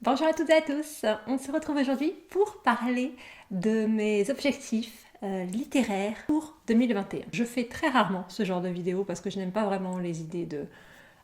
Bonjour à toutes et à tous, on se retrouve aujourd'hui pour parler de mes objectifs littéraires pour 2021. Je fais très rarement ce genre de vidéo parce que je n'aime pas vraiment les idées de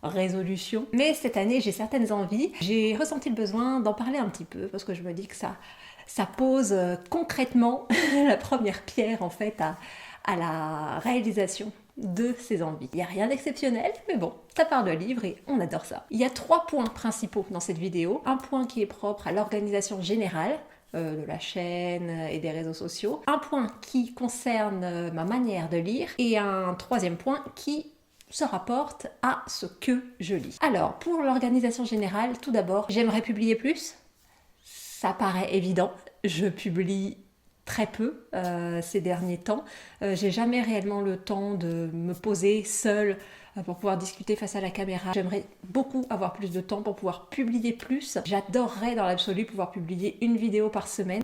résolution. Mais cette année, j'ai certaines envies. J'ai ressenti le besoin d'en parler un petit peu parce que je me dis que ça pose concrètement la première pierre en fait à la réalisation de ses envies. Il n'y a rien d'exceptionnel, mais bon, ça part de livres et on adore ça. Il y a 3 points principaux dans cette vidéo. Un point qui est propre à l'organisation générale, de la chaîne et des réseaux sociaux. Un point qui concerne ma manière de lire. Et un troisième point qui se rapporte à ce que je lis. Alors, pour l'organisation générale, tout d'abord, j'aimerais publier plus. Ça paraît évident. Je publie très peu ces derniers temps. J'ai jamais réellement le temps de me poser seule pour pouvoir discuter face à la caméra. J'aimerais beaucoup avoir plus de temps pour pouvoir publier plus. J'adorerais dans l'absolu pouvoir publier une vidéo par semaine.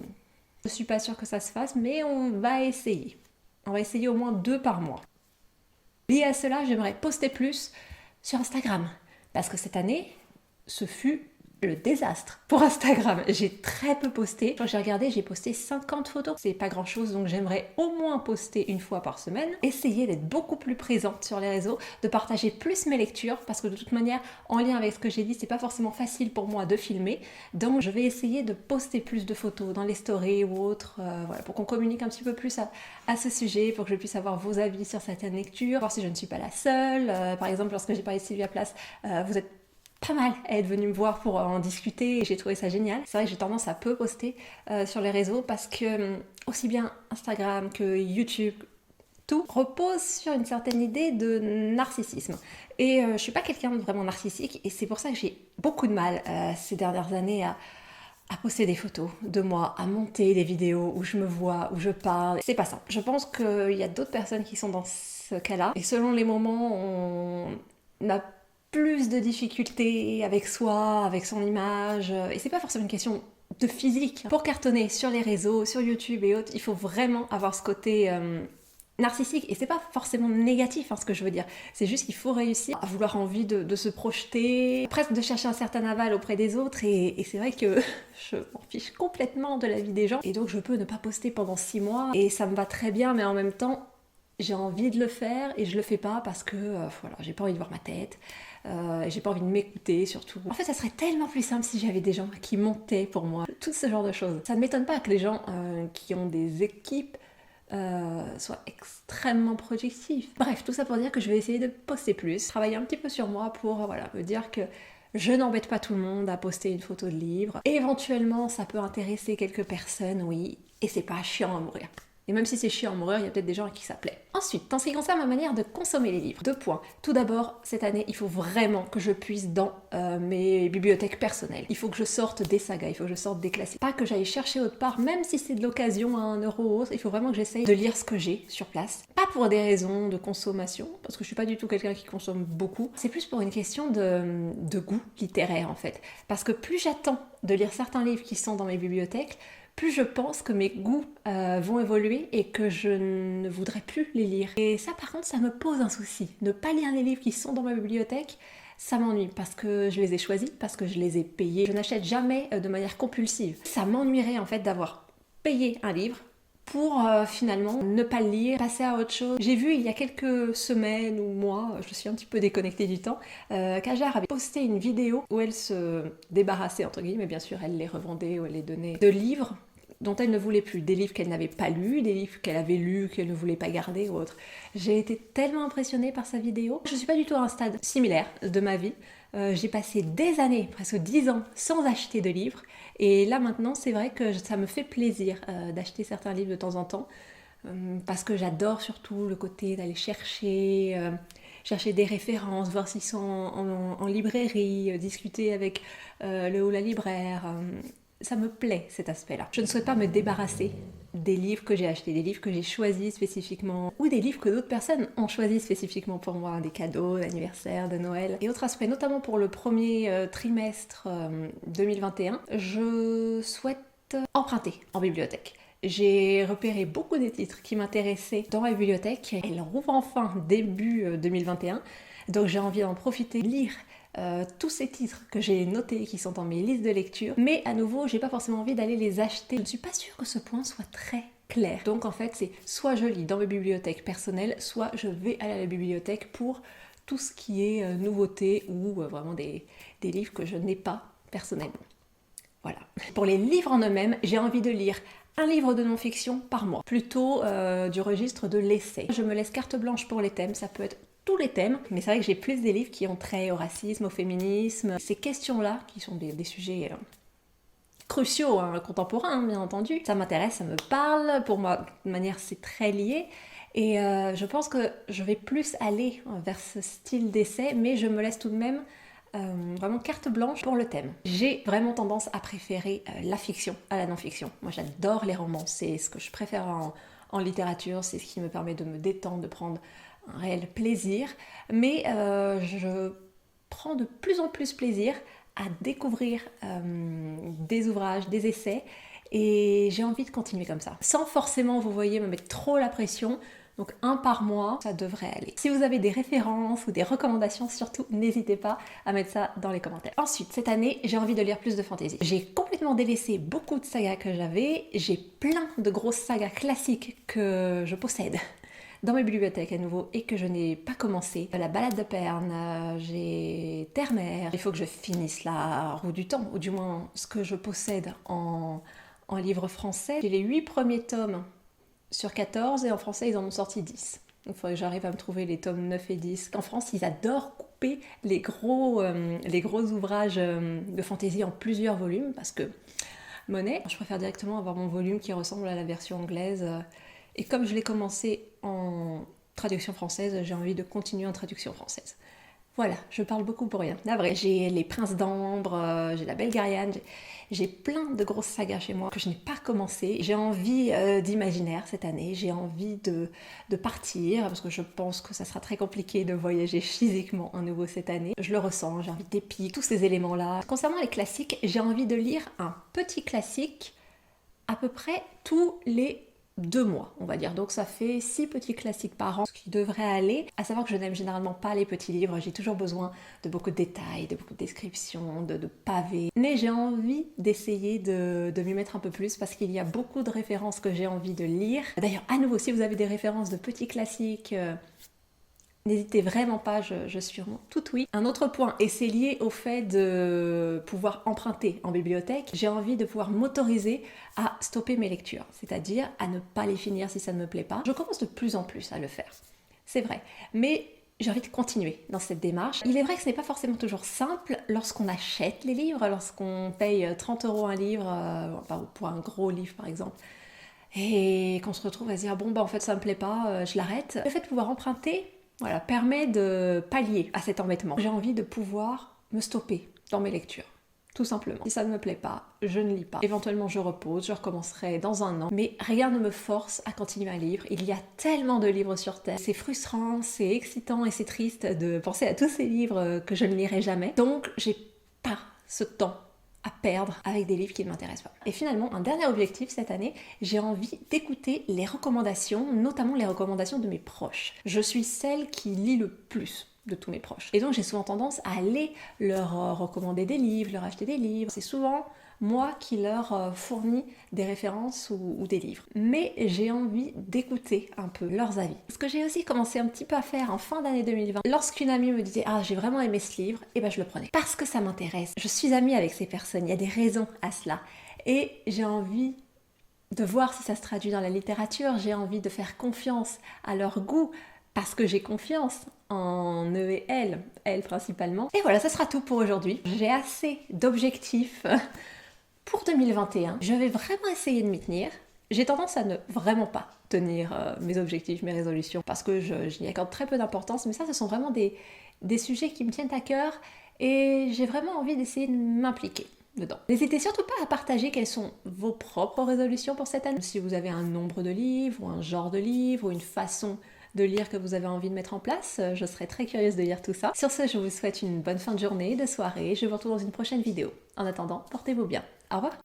Je suis pas sûre que ça se fasse, mais on va essayer. On va essayer au moins 2 par mois. Lié à cela, j'aimerais poster plus sur Instagram. Parce que cette année, ce fut le désastre pour Instagram. J'ai très peu posté. Quand j'ai regardé, j'ai posté 50 photos. C'est pas grand chose, donc j'aimerais au moins poster une fois par semaine. Essayer d'être beaucoup plus présente sur les réseaux, de partager plus mes lectures, parce que de toute manière, en lien avec ce que j'ai dit, c'est pas forcément facile pour moi de filmer. Donc je vais essayer de poster plus de photos dans les stories ou autres, voilà, pour qu'on communique un petit peu plus à ce sujet, pour que je puisse avoir vos avis sur certaines lectures, voir si je ne suis pas la seule. Par exemple, lorsque j'ai parlé de Sylvia Plath, vous êtes pas mal à être venu me voir pour en discuter et j'ai trouvé ça génial. C'est vrai que j'ai tendance à peu poster sur les réseaux parce que aussi bien Instagram que YouTube, tout repose sur une certaine idée de narcissisme. Et je suis pas quelqu'un de vraiment narcissique et c'est pour ça que j'ai beaucoup de mal ces dernières années à poster des photos de moi, à monter des vidéos où je me vois, où je parle. C'est pas ça. Je pense qu'il y a d'autres personnes qui sont dans ce cas-là et selon les moments, on a plus de difficultés avec soi, avec son image. Et c'est pas forcément une question de physique. Pour cartonner sur les réseaux, sur YouTube et autres, il faut vraiment avoir ce côté narcissique. Et c'est pas forcément négatif, ce que je veux dire. C'est juste qu'il faut réussir à vouloir envie de se projeter, presque de chercher un certain aval auprès des autres. Et c'est vrai que je m'en fiche complètement de la vie des gens. Et donc je peux ne pas poster pendant 6 mois. Et ça me va très bien, mais en même temps, j'ai envie de le faire et je le fais pas parce que voilà, j'ai pas envie de voir ma tête. J'ai pas envie de m'écouter surtout. En fait, ça serait tellement plus simple si j'avais des gens qui montaient pour moi, tout ce genre de choses. Ça ne m'étonne pas que les gens qui ont des équipes soient extrêmement productifs. Bref, tout ça pour dire que je vais essayer de poster plus, travailler un petit peu sur moi pour voilà, me dire que je n'embête pas tout le monde à poster une photo de livre. Et éventuellement, ça peut intéresser quelques personnes, oui, et c'est pas chiant à mourir. Et même si c'est chiant à mourir, il y a peut-être des gens à qui ça plaît. Ensuite, en ce qui concerne ma manière de consommer les livres, 2 points. Tout d'abord, cette année, il faut vraiment que je puisse dans mes bibliothèques personnelles. Il faut que je sorte des sagas, il faut que je sorte des classiques. Pas que j'aille chercher autre part, même si c'est de l'occasion à 1 € ou autre, il faut vraiment que j'essaye de lire ce que j'ai sur place. Pas pour des raisons de consommation, parce que je suis pas du tout quelqu'un qui consomme beaucoup. C'est plus pour une question de goût littéraire en fait. Parce que plus j'attends de lire certains livres qui sont dans mes bibliothèques, plus je pense que mes goûts vont évoluer et que je ne voudrais plus les lire. Et ça par contre, ça me pose un souci. Ne pas lire les livres qui sont dans ma bibliothèque, ça m'ennuie parce que je les ai choisis, parce que je les ai payés. Je n'achète jamais de manière compulsive. Ça m'ennuierait en fait d'avoir payé un livre pour finalement ne pas le lire, passer à autre chose. J'ai vu il y a quelques semaines ou mois, je suis un petit peu déconnectée du temps, qu'Ajar avait posté une vidéo où elle se débarrassait, entre guillemets, bien sûr, elle les revendait ou elle les donnait, de livres dont elle ne voulait plus, des livres qu'elle n'avait pas lus, des livres qu'elle avait lus, qu'elle ne voulait pas garder ou autre. J'ai été tellement impressionnée par sa vidéo. Je suis pas du tout à un stade similaire de ma vie. J'ai passé des années, presque 10 ans, sans acheter de livres. Et là maintenant, c'est vrai que ça me fait plaisir d'acheter certains livres de temps en temps. Parce que j'adore surtout le côté d'aller chercher des références, voir s'ils sont en librairie, discuter avec le ou la libraire. Ça me plaît cet aspect-là. Je ne souhaite pas me débarrasser des livres que j'ai achetés, des livres que j'ai choisis spécifiquement, ou des livres que d'autres personnes ont choisis spécifiquement pour moi, des cadeaux d'anniversaire, de Noël. Et autre aspect, notamment pour le premier trimestre 2021, je souhaite emprunter en bibliothèque. J'ai repéré beaucoup des titres qui m'intéressaient dans ma bibliothèque. Elle rouvre enfin début 2021, donc j'ai envie d'en profiter, de lire tous ces titres que j'ai notés, qui sont dans mes listes de lecture, mais à nouveau, j'ai pas forcément envie d'aller les acheter. Je ne suis pas sûre que ce point soit très clair. Donc en fait, c'est soit je lis dans mes bibliothèques personnelles, soit je vais aller à la bibliothèque pour tout ce qui est nouveauté ou vraiment des livres que je n'ai pas personnellement. Voilà. Pour les livres en eux-mêmes, j'ai envie de lire un livre de non-fiction par mois, plutôt du registre de l'essai. Je me laisse carte blanche pour les thèmes, ça peut être tous les thèmes, mais c'est vrai que j'ai plus des livres qui ont trait au racisme, au féminisme, ces questions-là, qui sont des sujets cruciaux, contemporains, bien entendu. Ça m'intéresse, ça me parle, pour moi, de manière, c'est très lié. Et je pense que je vais plus aller vers ce style d'essai, mais je me laisse tout de même vraiment carte blanche pour le thème. J'ai vraiment tendance à préférer la fiction à la non-fiction. Moi j'adore les romans, c'est ce que je préfère en littérature, c'est ce qui me permet de me détendre, de prendre un réel plaisir, mais je prends de plus en plus plaisir à découvrir des ouvrages, des essais, et j'ai envie de continuer comme ça, sans forcément, vous voyez, me mettre trop la pression. Donc un par mois, ça devrait aller. Si vous avez des références ou des recommandations, surtout n'hésitez pas à mettre ça dans les commentaires. Ensuite, cette année, j'ai envie de lire plus de fantasy. J'ai complètement délaissé beaucoup de sagas que j'avais. J'ai plein de grosses sagas classiques que je possède dans mes bibliothèques à nouveau et que je n'ai pas commencé. La Balade de Perne, j'ai Terre-Mère. Il faut que je finisse la Roue du Temps, ou du moins ce que je possède en livre français. J'ai les 8 premiers tomes sur 14 et en français ils en ont sorti 10. Il faudrait que j'arrive à me trouver les tomes 9 et 10. En France ils adorent couper les gros ouvrages de fantasy en plusieurs volumes parce que monnaie, je préfère directement avoir mon volume qui ressemble à la version anglaise. Et comme je l'ai commencé en traduction française, j'ai envie de continuer en traduction française. Voilà, je parle beaucoup pour rien. La vraie, j'ai les Princes d'Ambre, j'ai la Belgariane, j'ai plein de grosses sagas chez moi que je n'ai pas commencé. J'ai envie d'imaginaire cette année, j'ai envie de partir parce que je pense que ça sera très compliqué de voyager physiquement à nouveau cette année. Je le ressens, j'ai envie d'épique, tous ces éléments-là. Concernant les classiques, j'ai envie de lire un petit classique à peu près tous les 2 mois, on va dire. Donc ça fait 6 petits classiques par an, ce qui devrait aller. À savoir que je n'aime généralement pas les petits livres, j'ai toujours besoin de beaucoup de détails, de beaucoup de descriptions, de pavés. Mais j'ai envie d'essayer de m'y mettre un peu plus parce qu'il y a beaucoup de références que j'ai envie de lire. D'ailleurs, à nouveau, si vous avez des références de petits classiques, n'hésitez vraiment pas, je suis vraiment toute oui. Un autre point, et c'est lié au fait de pouvoir emprunter en bibliothèque, j'ai envie de pouvoir m'autoriser à stopper mes lectures, c'est-à-dire à ne pas les finir si ça ne me plaît pas. Je commence de plus en plus à le faire, c'est vrai, mais j'ai envie de continuer dans cette démarche. Il est vrai que ce n'est pas forcément toujours simple lorsqu'on achète les livres, lorsqu'on paye 30 € un livre, pour un gros livre par exemple, et qu'on se retrouve à se dire bon bah en fait ça me plaît pas, je l'arrête. Le fait de pouvoir emprunter, voilà, permet de pallier à cet embêtement. J'ai envie de pouvoir me stopper dans mes lectures, tout simplement. Si ça ne me plaît pas, je ne lis pas. Éventuellement, je repose, je recommencerai dans un an. Mais rien ne me force à continuer un livre. Il y a tellement de livres sur Terre. C'est frustrant, c'est excitant et c'est triste de penser à tous ces livres que je ne lirai jamais. Donc, j'ai pas ce temps à perdre avec des livres qui ne m'intéressent pas. Et finalement, un dernier objectif cette année, j'ai envie d'écouter les recommandations, notamment les recommandations de mes proches. Je suis celle qui lit le plus de tous mes proches. Et donc j'ai souvent tendance à aller leur recommander des livres, leur acheter des livres. C'est souvent moi qui leur fournis des références ou des livres. Mais j'ai envie d'écouter un peu leurs avis. Ce que j'ai aussi commencé un petit peu à faire en fin d'année 2020, lorsqu'une amie me disait « Ah, j'ai vraiment aimé ce livre », et ben je le prenais. Parce que ça m'intéresse. Je suis amie avec ces personnes, il y a des raisons à cela. Et j'ai envie de voir si ça se traduit dans la littérature, j'ai envie de faire confiance à leur goût, parce que j'ai confiance en eux et elles principalement. Et voilà, ça sera tout pour aujourd'hui. J'ai assez d'objectifs pour 2021. Je vais vraiment essayer de m'y tenir. J'ai tendance à ne vraiment pas tenir mes objectifs, mes résolutions, parce que j'y accorde très peu d'importance, mais ça, ce sont vraiment des sujets qui me tiennent à cœur et j'ai vraiment envie d'essayer de m'impliquer dedans. N'hésitez surtout pas à partager quelles sont vos propres résolutions pour cette année. Si vous avez un nombre de livres, ou un genre de livre, ou une façon de lire que vous avez envie de mettre en place, je serais très curieuse de lire tout ça. Sur ce, je vous souhaite une bonne fin de journée, de soirée, je vous retrouve dans une prochaine vidéo. En attendant, portez-vous bien. Au revoir.